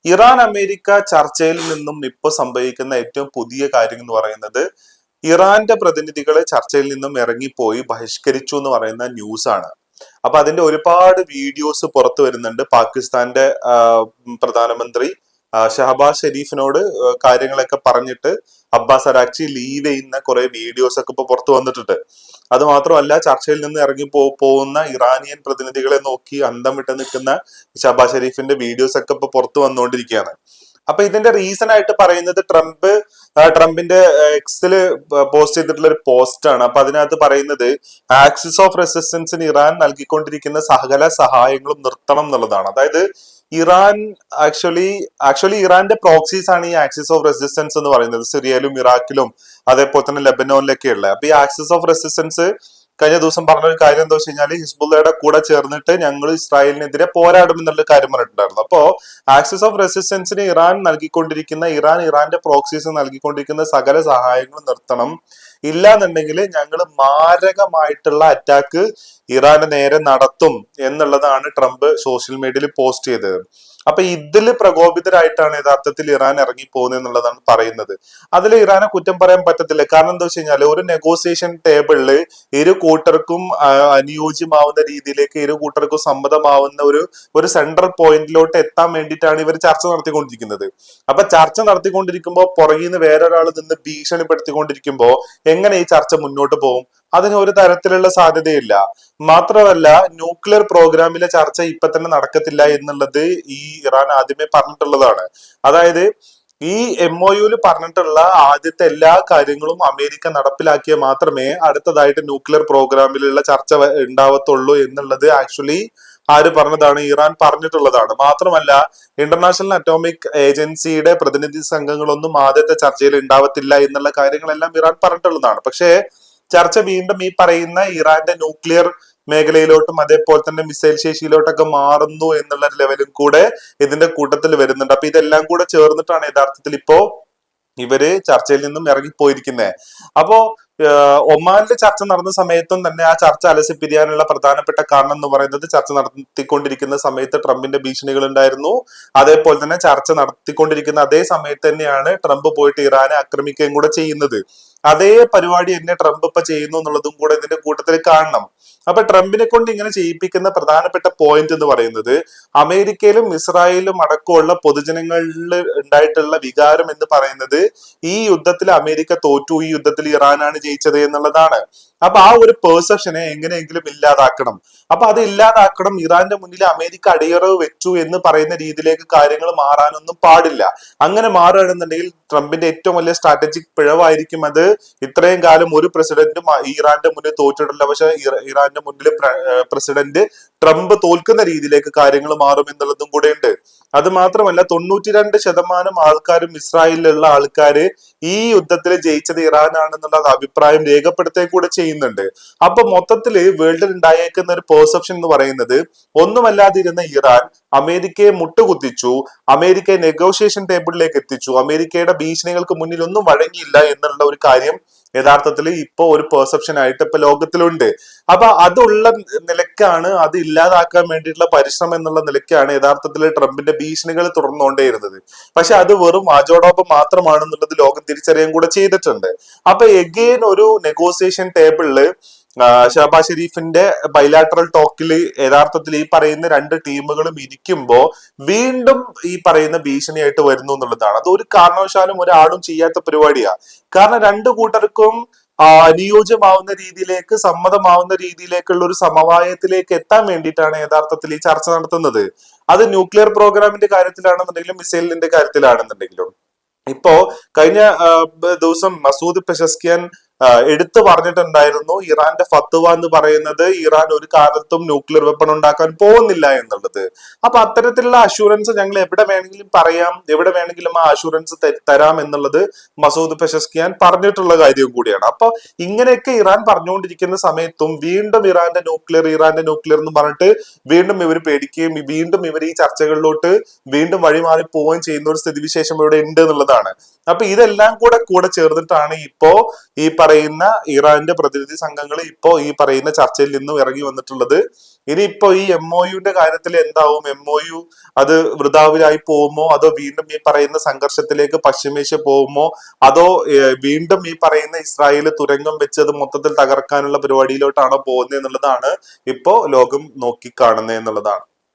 Iran America ചർച്ചയിൽ നിന്നും ഇപ്പോൾ സംഭവിക്കുന്ന ഏറ്റവും പുതിയ കാര്യം എന്ന് പറയുന്നത് ഇറാന്റെ പ്രതിനിധികളെ ചർച്ചയിൽ നിന്നും ഇറങ്ങിപ്പോയി ബഹിഷ്കരിച്ചു എന്ന് പറയുന്ന ന്യൂസ് ആണ്. അപ്പൊ അതിന്റെ ഒരുപാട് വീഡിയോസ് പുറത്തു വരുന്നുണ്ട്. പാകിസ്ഥാന്റെ പ്രധാനമന്ത്രി ഷഹബാസ് ഷെരീഫിനോട് കാര്യങ്ങളൊക്കെ പറഞ്ഞിട്ട് അബ്ബാസ് അരാക്ചി ലീവ് ചെയ്യുന്ന കുറെ വീഡിയോസ് ഒക്കെ ഇപ്പൊ പുറത്തു വന്നിട്ടുണ്ട്. അത് മാത്രമല്ല, ചർച്ചയിൽ നിന്ന് ഇറങ്ങി പോകുന്ന ഇറാനിയൻ പ്രതിനിധികളെ നോക്കി അന്തം വിട്ട് നിൽക്കുന്ന ഷഹബാസ് ഷെരീഫിന്റെ വീഡിയോസ് ഒക്കെ ഇപ്പൊ പുറത്തു വന്നുകൊണ്ടിരിക്കുകയാണ്. അപ്പൊ ഇതിന്റെ റീസൺ ആയിട്ട് പറയുന്നത് ട്രംപിന്റെ എക്സില് പോസ്റ്റ് ചെയ്തിട്ടുള്ള ഒരു പോസ്റ്റ് ആണ്. അപ്പൊ അതിനകത്ത് പറയുന്നത് ആക്സിസ് ഓഫ് റെസിസ്റ്റൻസിന് ഇറാൻ നൽകിക്കൊണ്ടിരിക്കുന്ന സകല സഹായങ്ങളും നിർത്തണം എന്നുള്ളതാണ്. അതായത് ഇറാൻ ആക്ച്വലി ഇറാന്റെ പ്രോക്സീസ് ആണ് ഈ ആക്സിസ് ഓഫ് റെസിസ്റ്റൻസ് എന്ന് പറയുന്നത്. സിറിയയിലും ഇറാഖിലും അതേപോലെ തന്നെ ലെബനോനിലൊക്കെ ഉള്ളത്. അപ്പൊ ഈ ആക്സിസ് ഓഫ് റെസിസ്റ്റൻസ് കഴിഞ്ഞ ദിവസം പറഞ്ഞൊരു കാര്യം എന്താ വെച്ച് കഴിഞ്ഞാൽ ഹിസ്ബുള്ളയുടെ കൂടെ ചേർന്നിട്ട് ഞങ്ങൾ ഇസ്രായേലിനെതിരെ പോരാടും എന്നുള്ള കാര്യം പറഞ്ഞിട്ടുണ്ടായിരുന്നു. അപ്പോ ആക്സിസ് ഓഫ് റെസിസ്റ്റൻസിന് ഇറാന്റെ പ്രോക്സീസ് നൽകിക്കൊണ്ടിരിക്കുന്ന സകല സഹായങ്ങളും നിർത്തണം. ഇല്ലാന്നുണ്ടെങ്കിൽ ഞങ്ങൾ മാരകമായിട്ടുള്ള അറ്റാക്ക് ഇറാന് നേരെ നടത്തും എന്നുള്ളതാണ് ട്രംപ് സോഷ്യൽ മീഡിയയിൽ പോസ്റ്റ് ചെയ്തത്. അപ്പൊ ഇതിൽ പ്രകോപിതരായിട്ടാണ് യഥാർത്ഥത്തിൽ ഇറാൻ ഇറങ്ങി പോകുന്നത് എന്നുള്ളതാണ് പറയുന്നത്. അതിൽ ഇറാനെ കുറ്റം പറയാൻ പറ്റത്തില്ല. കാരണം എന്താ വെച്ച് കഴിഞ്ഞാൽ ഒരു നെഗോസിയേഷൻ ടേബിളില് ഇരു കൂട്ടർക്കും അനുയോജ്യമാവുന്ന രീതിയിലേക്ക് ഇരു കൂട്ടർക്കും സമ്മതമാവുന്ന ഒരു സെൻട്രൽ പോയിന്റിലോട്ട് എത്താൻ വേണ്ടിയിട്ടാണ് ഇവർ ചർച്ച നടത്തിക്കൊണ്ടിരിക്കുന്നത്. അപ്പൊ ചർച്ച നടത്തിക്കൊണ്ടിരിക്കുമ്പോൾ പുറകിൽ നിന്ന് വേറൊരാൾ നിന്ന് ഭീഷണിപ്പെടുത്തിക്കൊണ്ടിരിക്കുമ്പോ എങ്ങനെ ഈ ചർച്ച മുന്നോട്ട് പോകും? അതിന് ഒരു തരത്തിലുള്ള സാധ്യതയില്ല. മാത്രമല്ല, ന്യൂക്ലിയർ പ്രോഗ്രാമിലെ ചർച്ച ഇപ്പൊ തന്നെ നടക്കത്തില്ല എന്നുള്ളത് ഈ ഇറാൻ ആദ്യമേ പറഞ്ഞിട്ടുള്ളതാണ്. അതായത് ഈ MOUയിൽ പറഞ്ഞിട്ടുള്ള ആദ്യത്തെ എല്ലാ കാര്യങ്ങളും അമേരിക്ക നടപ്പിലാക്കിയാൽ മാത്രമേ അടുത്തതായിട്ട് ന്യൂക്ലിയർ പ്രോഗ്രാമിലുള്ള ചർച്ച ഉണ്ടാവത്തുള്ളൂ എന്നുള്ളത് ആക്ച്വലി ആര് പറഞ്ഞതാണ്? ഇറാൻ പറഞ്ഞിട്ടുള്ളതാണ്. മാത്രമല്ല, ഇന്റർനാഷണൽ അറ്റോമിക് ഏജൻസിയുടെ പ്രതിനിധി സംഘങ്ങളൊന്നും ആദ്യത്തെ ചർച്ചയിൽ ഉണ്ടാവത്തില്ല എന്നുള്ള കാര്യങ്ങളെല്ലാം ഇറാൻ പറഞ്ഞിട്ടുള്ളതാണ്. പക്ഷേ ചർച്ച വീണ്ടും ഈ പറയുന്ന ഇറാന്റെ ന്യൂക്ലിയർ മേഖലയിലോട്ടും അതേപോലെ തന്നെ മിസൈൽ ശേഷിയിലോട്ടൊക്കെ മാറുന്നു എന്നുള്ള ലെവലും കൂടെ ഇതിന്റെ കൂട്ടത്തിൽ വരുന്നുണ്ട്. അപ്പൊ ഇതെല്ലാം കൂടെ ചേർന്നിട്ടാണ് യഥാർത്ഥത്തിൽ ഇപ്പോ ഇവര് ചർച്ചയിൽ നിന്നും ഇറങ്ങിപ്പോയിരിക്കുന്നത്. അപ്പോ ഒമാനിലെ ചർച്ച നടന്ന സമയത്തും തന്നെ ആ ചർച്ച അലസിപ്പിരിയാനുള്ള പ്രധാനപ്പെട്ട കാരണം എന്ന് പറയുന്നത് ചർച്ച നടത്തിക്കൊണ്ടിരിക്കുന്ന സമയത്ത് ട്രംപിന്റെ ഭീഷണികൾ ഉണ്ടായിരുന്നു. അതേപോലെ തന്നെ ചർച്ച നടത്തിക്കൊണ്ടിരിക്കുന്ന അതേ സമയത്ത് തന്നെയാണ് ട്രംപ് പോയിട്ട് ഇറാനെ ആക്രമിക്കുകയും കൂടെ ചെയ്യുന്നത്. അതേ പരിപാടി തന്നെ ട്രംപ് ഇപ്പൊ ചെയ്യുന്നു എന്നുള്ളതും കൂടെ ഇതിന്റെ കൂട്ടത്തിൽ കാണണം. അപ്പൊ ട്രംപിനെ കൊണ്ട് ഇങ്ങനെ ചെയ്യിപ്പിക്കുന്ന പ്രധാനപ്പെട്ട പോയിന്റ് എന്ന് പറയുന്നത് അമേരിക്കയിലും ഇസ്രായേലിലും അടക്കമുള്ള പൊതുജനങ്ങളിൽ ഉണ്ടായിട്ടുള്ള വികാരം എന്ന് പറയുന്നത് ഈ യുദ്ധത്തിൽ അമേരിക്ക തോറ്റു, ഈ യുദ്ധത്തിൽ ഇറാനാണ് ജയിച്ചത് എന്നുള്ളതാണ്. അപ്പൊ ആ ഒരു പെർസെപ്ഷനെ എങ്ങനെയെങ്കിലും ഇല്ലാതാക്കണം. അപ്പൊ അത് ഇല്ലാതാക്കണം. ഇറാന്റെ മുന്നിൽ അമേരിക്ക അടിയറവ് വെച്ചു എന്ന് പറയുന്ന രീതിയിലേക്ക് കാര്യങ്ങൾ മാറാനൊന്നും പാടില്ല. അങ്ങനെ മാറുകയാണെന്നുണ്ടെങ്കിൽ ട്രംപിന്റെ ഏറ്റവും വലിയ സ്ട്രാറ്റജിക് പിഴവായിരിക്കും അത്. ഇത്രയും കാലം ഒരു പ്രസിഡന്റും ഇറാന്റെ മുന്നിൽ തോറ്റിട്ടില്ല. പക്ഷെ ഇറാന്റെ മുന്നിൽ പ്രസിഡന്റ് ട്രംപ് തോൽക്കുന്ന രീതിയിലേക്ക് കാര്യങ്ങൾ മാറും എന്നുള്ളതും കൂടെ ഉണ്ട്. അത് മാത്രമല്ല, 92% ആൾക്കാരും ഇസ്രായേലിലുള്ള ആൾക്കാര് ഈ യുദ്ധത്തിൽ ജയിച്ചത് ഇറാനാണെന്നുള്ള അഭിപ്രായം രേഖപ്പെടുത്തുകയും കൂടെ ചെയ്യുന്നുണ്ട്. അപ്പൊ മൊത്തത്തില് വേൾഡിൽ ഉണ്ടായേക്കുന്ന ഒരു പെർസെപ്ഷൻ എന്ന് പറയുന്നത് ഒന്നുമല്ലാതിരുന്ന ഇറാൻ അമേരിക്കയെ മുട്ടുകുത്തിച്ചു, അമേരിക്കയെ നെഗോഷിയേഷൻ ടേബിളിലേക്ക് എത്തിച്ചു, അമേരിക്കയുടെ ഭീഷണികൾക്ക് മുന്നിൽ ഒന്നും വഴങ്ങിയില്ല എന്നുള്ള ഒരു കാര്യം യഥാർത്ഥത്തിൽ ഇപ്പൊ ഒരു പെർസെപ്ഷൻ ആയിട്ട് ഇപ്പൊ ലോകത്തിലുണ്ട്. അപ്പൊ അതുള്ള നിലക്കാണ്, അത് ഇല്ലാതാക്കാൻ വേണ്ടിയിട്ടുള്ള പരിശ്രമം എന്നുള്ള നിലയ്ക്കാണ് യഥാർത്ഥത്തിൽ ട്രംപിന്റെ ഭീഷണികൾ തുടർന്നുകൊണ്ടേയിരുന്നത്. പക്ഷെ അത് വെറും വാചോടൊപ്പം മാത്രമാണെന്നുള്ളത് ലോകം തിരിച്ചറിയാൻ കൂടെ ചെയ്തിട്ടുണ്ട്. അപ്പൊ എഗെയിൻ ഒരു നെഗോസിയേഷൻ ടേബിളില് ഷഹബാസ് ഷെരീഫിന്റെ ബൈലാറ്ററൽ ടോക്കിൽ യഥാർത്ഥത്തിൽ ഈ പറയുന്ന രണ്ട് ടീമുകളും ഇരിക്കുമ്പോ വീണ്ടും ഈ പറയുന്ന ഭീഷണിയായിട്ട് വരുന്നു എന്നുള്ളതാണ്. അത് ഒരു കാരണവശാലും ഒരാളും ചെയ്യാത്ത പരിപാടിയാ. കാരണം രണ്ടു കൂട്ടർക്കും അനുയോജ്യമാവുന്ന രീതിയിലേക്ക്, സമ്മതമാവുന്ന രീതിയിലേക്കുള്ള ഒരു സമവായത്തിലേക്ക് എത്താൻ വേണ്ടിയിട്ടാണ് യഥാർത്ഥത്തിൽ ഈ ചർച്ച നടത്തുന്നത്. അത് ന്യൂക്ലിയർ പ്രോഗ്രാമിന്റെ കാര്യത്തിലാണെന്നുണ്ടെങ്കിലും മിസൈലിന്റെ കാര്യത്തിലാണെന്നുണ്ടെങ്കിലും. ഇപ്പോ കഴിഞ്ഞ ദിവസം മസൂദ് പെസസ്കിയാൻ എടുത്തു പറഞ്ഞിട്ടുണ്ടായിരുന്നു ഇറാന്റെ ഫത്വ എന്ന് പറയുന്നത് ഇറാൻ ഒരു കാലത്തും ന്യൂക്ലിയർ വെപ്പൺ ഉണ്ടാക്കാൻ പോകുന്നില്ല എന്നുള്ളത്. അപ്പൊ അത്തരത്തിലുള്ള അഷൂറൻസ് ഞങ്ങൾ എവിടെ വേണമെങ്കിലും പറയാം, എവിടെ വേണമെങ്കിലും ആ അഷൂറൻസ് തരാം എന്നുള്ളത് മസൂദ് പെസസ്കിയാൻ പറഞ്ഞിട്ടുള്ള കാര്യവും കൂടിയാണ്. അപ്പൊ ഇങ്ങനെയൊക്കെ ഇറാൻ പറഞ്ഞുകൊണ്ടിരിക്കുന്ന സമയത്തും വീണ്ടും ഇറാന്റെ ന്യൂക്ലിയർ എന്ന് പറഞ്ഞിട്ട് വീണ്ടും ഇവർ പേടിക്കുകയും വീണ്ടും ഇവർ ഈ ചർച്ചകളിലോട്ട് വീണ്ടും വഴിമാറി പോവുകയും ചെയ്യുന്ന ഒരു സ്ഥിതിവിശേഷം ഇവിടെ ഉണ്ട് എന്നുള്ളതാണ്. അപ്പൊ ഇതെല്ലാം കൂടെ ചേർന്നിട്ടാണ് ഇപ്പോ ഈ പറയുന്ന ഇറാന്റെ പ്രതിനിധി സംഘങ്ങൾ ഇപ്പോ ഈ പറയുന്ന ചർച്ചയിൽ നിന്നും ഇറങ്ങി വന്നിട്ടുള്ളത്. ഇനിയിപ്പോ ഈ MOUന്റെ കാര്യത്തിൽ എന്താവും? MOU അത് വൃഥാവിലായി പോകുമോ, അതോ വീണ്ടും ഈ പറയുന്ന സംഘർഷത്തിലേക്ക് പശ്ചിമേഷ്യ പോകുമോ, അതോ വീണ്ടും ഈ പറയുന്ന ഇസ്രായേൽ തുരങ്കം വെച്ച് അത് മൊത്തത്തിൽ തകർക്കാനുള്ള പരിപാടിയിലോട്ടാണോ പോകുന്നത് എന്നുള്ളതാണ് ഇപ്പോ ലോകം നോക്കിക്കാണുന്നത് എന്നുള്ളതാണ്.